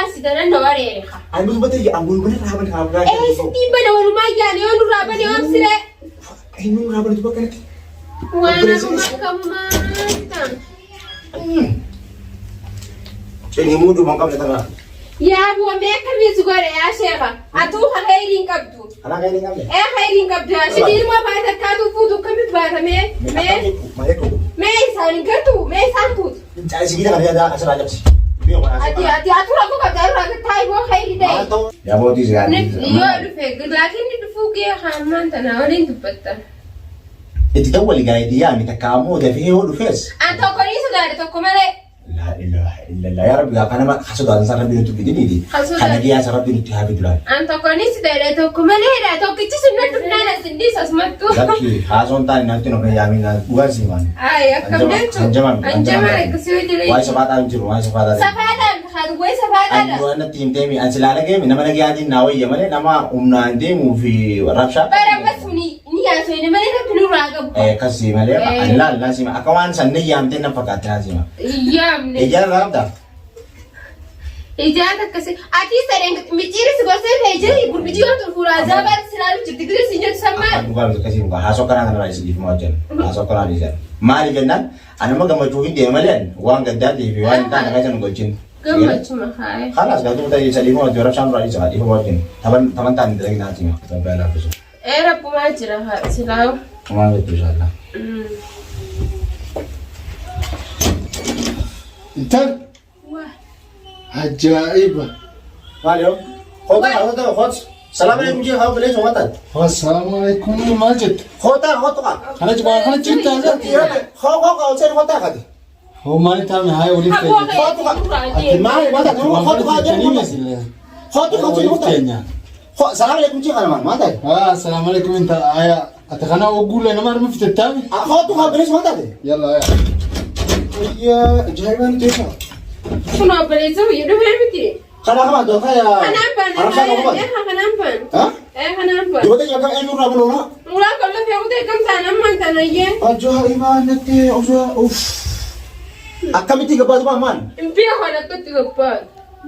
تاسي ده أنا واري خا. أنا بس بتيجي أقول بنا رابن خابرا. إيه ستي بنا ولا ما يعني أنا رابن يوم سلا. إنه رابن تبغى كنت. وأنا كمان. ini mudu mangkap datang. Ya bu, mereka misgore ya sheba. Atu khairin kabdu. Ana khairin kabdu. Khairin kabdu. Shidil ma ba ta kadu fudu kamit ba ta me. Me isanin katu, me samput. Jadi segini kan dia ada asal aja sih. Ati atu ragu kabdu ra ka tai bo khairi dai. Ya mau di sini. Yo lu fe, lakin ni fuge khaman ta na walin tupatta. Itu tahu wali gaya dia minta kamu dah fihnya lu fes. Anto ko ni sudah ada to komale. لا إله إلا الله يا رب أنا ما حسد هذا صار ربي نتوب بدني دي أنا جيا صار ربي نتوب هذا دولار أنت كونيس دايرة كمان هنا تو كتير سنة تفنانا سنديس أسمعتو لكن هازون تاني نحن نبغى يامينا بوازي مان أنجمان كسيو دلي واي سبعة أنجرو واي سبعة خد واي سبعة أنجرو أنا تيم تيمي أنسلا لك من نما نجي عندي ناوي يمانه نما عندي في رابشة بس مني نيا سوينا ما نحن نراقب كسي مالي لا لازم أكوان سنة يامتين نفقات لازم يام إيجار رابدا إيجار كسي أتي سريع ميتيري سباسة هيجر يقول بيجي أنت الفرازة بس سلالو جديد سينجت سما bukan kasih muka hasok kan anak lagi sedih mau jen hasok kan lagi jen mari jenan anak mah gambar cuci dia malian uang gede di uang tan aja nunggu jen gambar cuma hai kalas gak tuh tadi sedih mau juara sama lagi jadi mau jen teman tan lagi nanti mah sampai lah besok era pemajar ha silau kemana itu salah Intan wah ajaib. Mario khot Assalamualaikum ji kau boleh jawatan Assalamualaikum Majid. khota ka Kana coba kana cerita aja. kau cari khota ka di Oh mari kami hai oleh aku kerja. mari mata khota ka aja Ini masih. khota ka cari khota Assalamualaikum ji kana man mata Assalamualaikum inta ayah. Atakana ogule nama armi fitami. khota ka boleh mata de Yalla ya. iya jahiban tu ya شنو بليزو يدو فهمتي kana kama do kaya kenapa kenapa Hah? kenapa Dua tadi agak enu rabu lona. Mula kalau saya udah kam tanam man tanaya Ajaib nanti uff. Akam itu kepas man. impia hana ketupat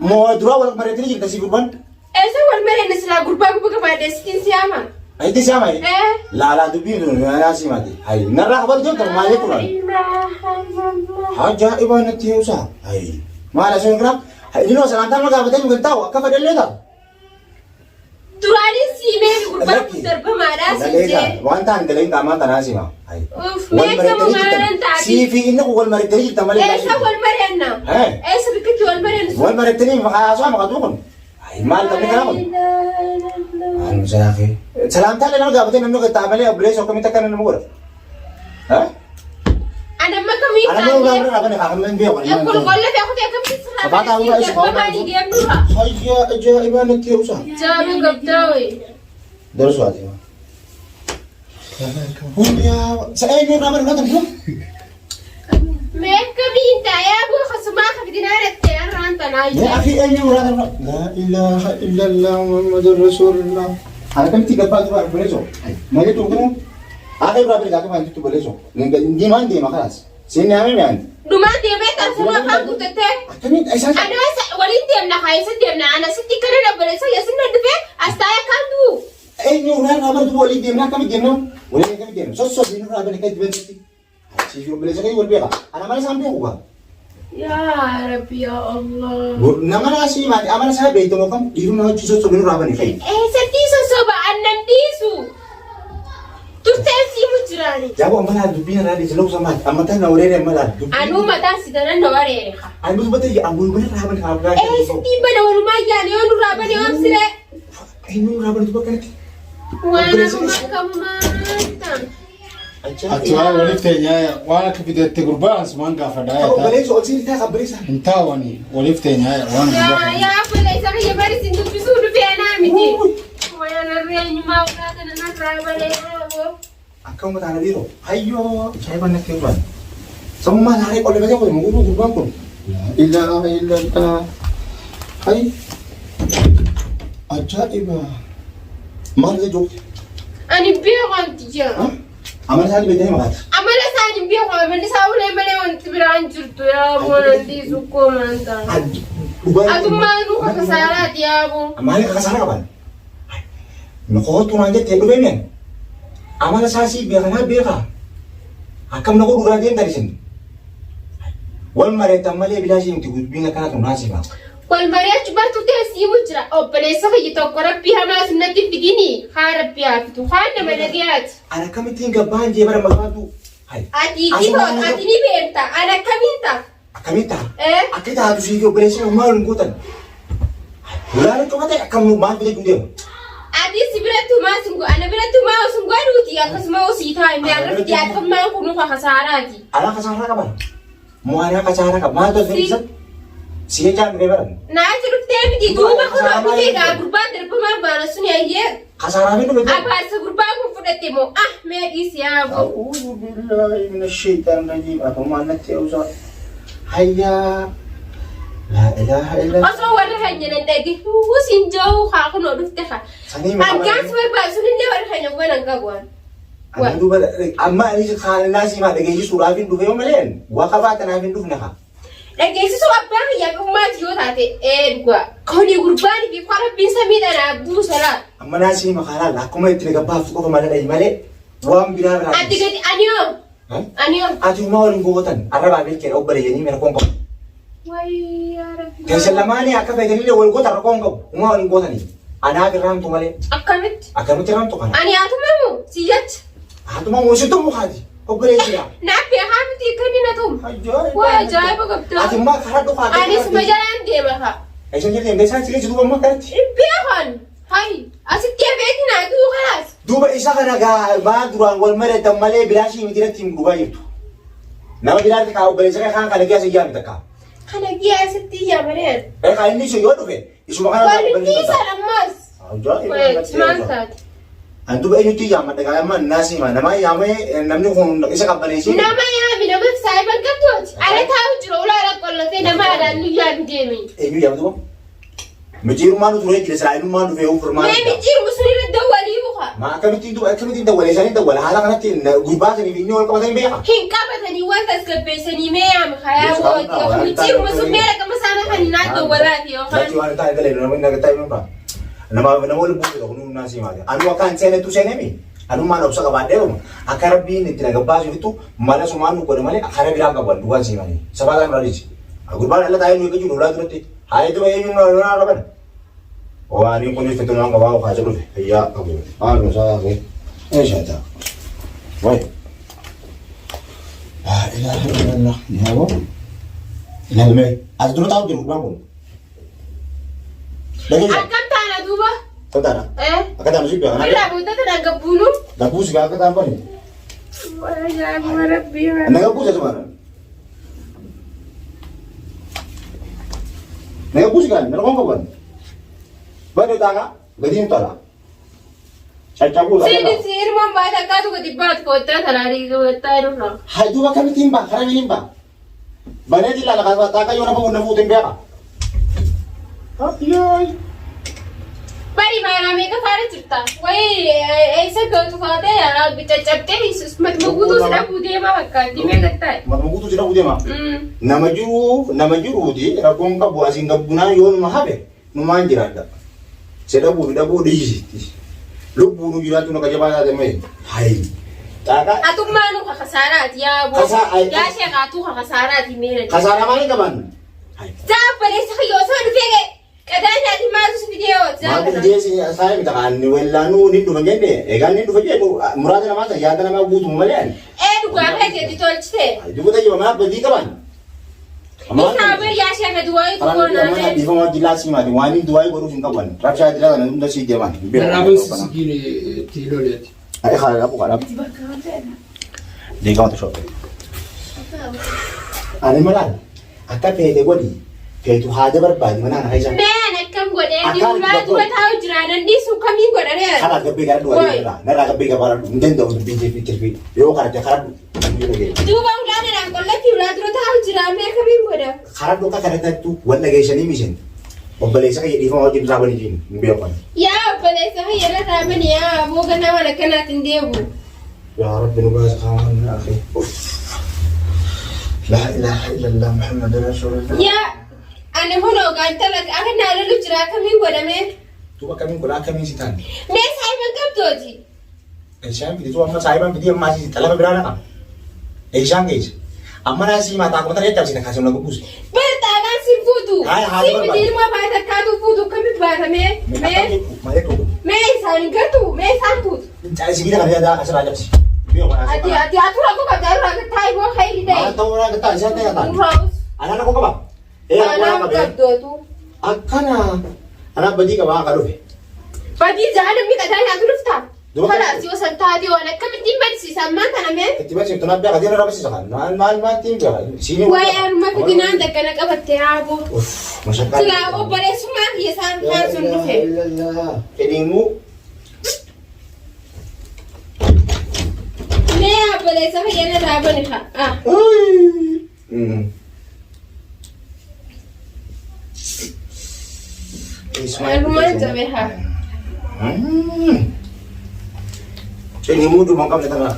Mau dua orang mereka ini kita sibuk ban. esa wal mere nesla gurba buka pada skin siama Itu siapa ini? Lala tu biru nana si mati. Hai, nara kabar jauh kalau malah pulang. Ajaib nanti usah. Hai, malah saya kerap. Hai, ini lo selantar maka betul mungkin tahu. Apa pada leda? turani si me gurba putar pemara sinje Wantan kalau ini kaman tanah si mah. Hai. mereka mengaran tadi Si fi ini kau mereka ini kita malah. esa wal mere na esa bikitu wal mere Wal mereka ini maka asal maka tukun. Hai, mal tapi kenapa? Anu saya ke. Salam tali nak gak betul nanu kita ambil ya boleh so kami tekan nanu murah. Hah? ada makam ini Anak mau gambar apa nih? Kakak main biar kan? aku kalau dia aku tiap kali serah Apa tahu nggak sih? Mama di game dulu Hayya ajaib nanti usah. jabu gabdawi Terus wajib. Punya saya ini ramai nonton belum? mereka minta ya bu khasma khafidinaret ya rantan Ya aja akhi ini orang la ilaha illallah Muhammadur Rasulullah. Ada kan 3 bulan boleh so. Mari tunggu. Ada berapa kali main itu boleh so. Di mana dia makas? Sini ame main. Rumah dia betar semua kagu teteh Kami aisyah. ada walid dia nak hai dia nak anak sedih kan ada boleh saya senang deh astaya kandu Ini orang ramai tu boleh dia nak kami dia no. Boleh kami dia. So ini orang ramai kita dia sih. Si boleh saya boleh apa? Anak mana sampai gua? ya Rabbi ya Allah Nama nasi mati. Aman saya begitu makam. Iru nama cuci ini ramai ni. sedih sosoba anan disu tu tensi mujrani Jago mana dupin ada di seluruh sama. Amat kan orang mana dupin. anu mata sidana naware ha Anu betul ya ambul bener ramai ramai. sedih bana rumah ya ne onu rabani amsire Ini ramai tu pakai. wana makamatan Atua oleh tanya wana kepidete kurban semua fadaya Oh, ta. boleh soal sini tak kabar sah. Entah wani oleh tanya wana kurban. ya boleh saya ya bari sindu bisu du bena miti wana rianyu mau kata na rabani abo Akau mau tanya diro. Ayo, saya banyak kurban. Semua hari oleh macam apa? Mungkin kurban pun. Ilaha illallah. Hai. Ajaib. Mana jok? ani biya wantiya Aman saya beda makat. amala sani biya ko amala sawule male wanti biran jurtu ya bonandi su ko manta Atummaan nuka kasaaraati yaaboo. Maali kasaara qaban? Noqotu naan jettee dhufeemeen amala saasii beekanaa beekaa akkam na godhu raadeen talisin wal mareetan malee bilaashii miti gudbiin akkanatu naasifa. Wal mari'achu bartu teessiimu jira obboleessa kiyya tokko rabbii hamaa sinnatti fidini haa rabbii haafitu haan nama nagayaati. Ana akkamittiin gabbaan jee bara maqaatu. Ati ni beekta ana akkamiin ta'a? Akkamiin ta'a? Akka taatu siif obboleessi maal hin gootan? Walaala cufate akkam maal fide deemu? Ati si biratti maasingu ana biratti maasingu aduuti akkasuma osii taa'e mi'aarratti akkamaan kun nuka kasaaraati. Ala kasaara qaban? Mo'aanaa kasaara qaba maal ta'u fedhisan? Siya jaan dhufee baran? Naa jiruttee miti duuba kun dhufee gaa gurbaan darbamaan baana sun yaayee. Kasaaraa fi dhufee? Abaarsa gurbaa kun fudhatte moo mee dhiisi yaaboo. A'uudhu billaahi mina sheetaan rajiim afamaan natti ta'uusaa. Hayyaa. Laa ilaaha illaa. Osoo warra keenya danda'e husin jahu haa kunoo dhufte haa. Hangaan si barbaachisu illee warra keenya gonan qabuun. Ani duuba amma anis kaanaa simaa dhageessisuudhaaf hin dhufe yoo malee waa qabaatanaaf hin dhufne haa. Dhageessisuu abbaan kiyyaa dhummaati yoo taate dhugaa. Kuni gurbaanii fi qorabbiin samiidhaan buusalaa. Amma naasii makaaraan akkuma itti nagabbaaftu qofa malee malee waan biraa biraa. Addi gadi aniyoo. Aniyoo. Ati uumaa waliin gootan arrabaa beekee obboleeyyanii mira koon qabu. Wayyaa rabbi. Keessan lamaanii akka feetanillee wal goota rakkoon qabu uumaa waliin gootanii. Anaaf irraamtu malee. Akkamitti? Akkamitti irraamtu kana? Ani haatumamu siyyatti. Haatumamu situ mukaati obboleessiidha. Naaffi haamti kan inni natumu. Waa ajaa'iba qabdaa. Ati immoo karaa dhufaa. Anis majalaan deema haa. Eessan jirti embeessaa siree jiru amma kanatti. Beekan. Hayi asitti beekti naa duu kanaas. Duuba isa kana maa duraan wal mareetan malee bilaashii miti irratti hin dhugaa jirtu. Nama biraatti kaa obboleessa kan kana keessa ijaaru takka. Kana keessatti iyyaamaleen. Kan inni sun yoo dhufe isuma kana Walitti isa lammas. Maal taate? Antuba eenyutti iyyaammadha qaama naasima nama iyyaamee namni kun isa qabbaneessi. Nama yaami nama saayiban qabdooti. Ala taa'u jira ulaala qollatee nama aadaan nu yaami deemi. Eenyu yaamtu moo? Mijiirummaan turee jira siraayinummaan dhufee ufurmaan. Mee mijiirumu sun irra dawwalii muka. Maa akkamittiin dawwalee isaanii dawwala haala kanatti gurbaasanii fi inni wal qabatanii beeka. Hin qabatanii wanta asgabbeessanii mee yaami kayaa booti. Mijiirumu sun mee raqama saana kan naa dawwalaati yookaan. Lachii waan ta'e galee nama inni agartaa himuun ba'a. Nama wal buusuudha kun humnaa siimaati. Anu akkaan seenetu seenemi. Anummaan obsa qabaadhee jiru. Akka rabbiin itti nagabbaasuutu mala sumaan nu godhe malee akka biraan qaban dhugaan siimaanii. Sabaataan biraanis. Gurbaan ala taa'ee nu eeggachuun ulaa duratti. Haayee tuba eenyuun naa qaban. Waan kun iftu naan qabaa ofaa jiru fayyaa qabu. Haala isaa ta'e. Eeshaa ta'a. Wayi. Laa ilaaha illallah. Nyaabo. Ilaalmee. As dura taa'u jiru gurbaan kun. Akkam taana duuba. Tantara. Akka taanu si beekana. Irraa buutata na gabbuunu. Gabbuusi gaa akka taan bani. Wajaa'iba rabbii. Na gabbuusa tumaana. Na gabbuusi gaa na roon qaban. Bani taana gadiin tala. Caccabuu la. Si irmaan baata akkaatu gadi baatu koottaa talaarii goottaa irra. Hayduu bakka mitiin baa karaa miin baa. Banee jilla la kaasa taaka yoo na fuutin beeka. Ayyaay. Bari maanaa meeqa faana jirta? Wayii eessa gootu kaatee yaala caccabtee matuma si dhabuu deemaa fakkaatti meeqa ta'e? Matuma guutuu si dhabuu deemaa? Nama jiruuti rakkoon qabu asiin gabbunaa yoo numa hafe numaan jiraadha. Si dhabuu dhiisi. Lubbuu nu jiraatu naka jabaa taate mee? Hayi. Atummaa nu kasaaraati yaa boo. Yaa sheekaatuu kasaaraati meera. Kasaaraa maaliin qaban? Zaabaleessa yoo dhufee qadaadhaati maaltu si fidee Maaltu fidee saayee mita kan wellaanuu ni dhufa jenne eegaan ni dhufa jennu muraasa namaa san yaada namaa guutumu malee. Dhugaa keessatti tolchite. Dubbata jiba mana badii qaban. Isaa bari yaa sheeka duwwaayi Karena mana bifa jelas sih mati wani duwaayi godhuuf hin qaban. Rabshaa jira kana hunda sii deeman. Rabin sigine tiiloleeti. Ay xaaral abu qarab. Deegaa wanta shoobbe. Ani malaan akka feete godhi feetu haada barbaadi manaan haa isaan. Meen akkam godhee diimlaa duba taa'u jira dandeessu kamiin godhanee. Kana gabbee gara duwwaa irraa narraa gabbee gabaara hin danda'u dubbii jeefi yoo kana karaa duuba ulaanadhaan qollatti ulaa dura taa'u jira mee kamiin godha. Karaa dhooqa kanatti wal dhageessanii miishan obboleessa kayya dhiifama wajjin raabanii jiru hin beekan. Yaa obboleessa kayya raabanii yaa booga nama akkanaatiin deebu. Yaa Rabbi nu baasa qaamaan akhi. La ilaha illallah Muhammadur Rasulullah. Yaa أنا هنا وقعدت لك أنا على الجرا كمين ولا مين؟ Tu bakka min kula kamiin si taane. مين سايبن قبضوتي؟ Ishaan fiti tu amma saahiban fiti amma si talaba biraa naqa. Ishaan geesse. Amma naa si mataa kuma taree cabsina kaasee na gubbuus. برتا أنا سيفوتو هاي هذا سيف دير ما بعد كاتو فوتو كم تبغى مين؟ مين؟ Malee tuubu. مين سان قطو مين سان فوت؟ Cari si kita kan ada asal aja sih. Biar mana asal. أدي أتورا كوكا دارا كتاي بو خير Ah داي tahu orang kita isaan tanya tanya. روز Anak aku apa? Aku أنا apa be? قبضوتو Akana. Anak badi ka ba kalu be? بدي زعلان ميتا داي أترفتا دوبا خلاص يوصل تادي وأنا كم دي مرسي سمان أنا مين؟ Tiba sih tunab biar dia orang sih kan. Mal tim biar. Sini. وين ما في دينان ده كنا قبضت يا أبو Masyarakat. تلاقوا بريسو ما هي سان خالص ندفع Kedimu. مية بريسو هي أنا رابنها الرومان تبعها Kedimu tu mangkap ni tengah.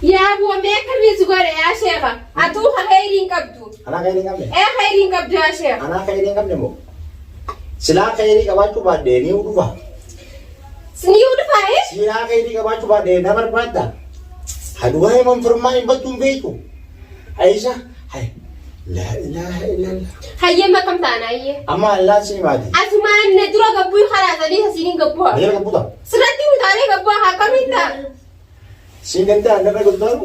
يا أبو ما كان يزغر يا شيخة أتوها خيرين قبضو Anak kaya ni kami. خيرين قبضو يا شيخ Anak kaya ni kami mo. Sila kaya ni kawan tu bade ni udah bah. سنيو دفعي Sila kaya ni kawan tu bade namar pada. Haduai mempermain betul begitu. Aisyah, hai. La ilaha illallah. هيا ما كم تانا هي Amma Allah sih mati. أسمع ندرا قبوي خلاص أدي هسينين قبوها Dia kan putar. سرتي متعلي قبوها كم إنت Sini nanti anda kan putar.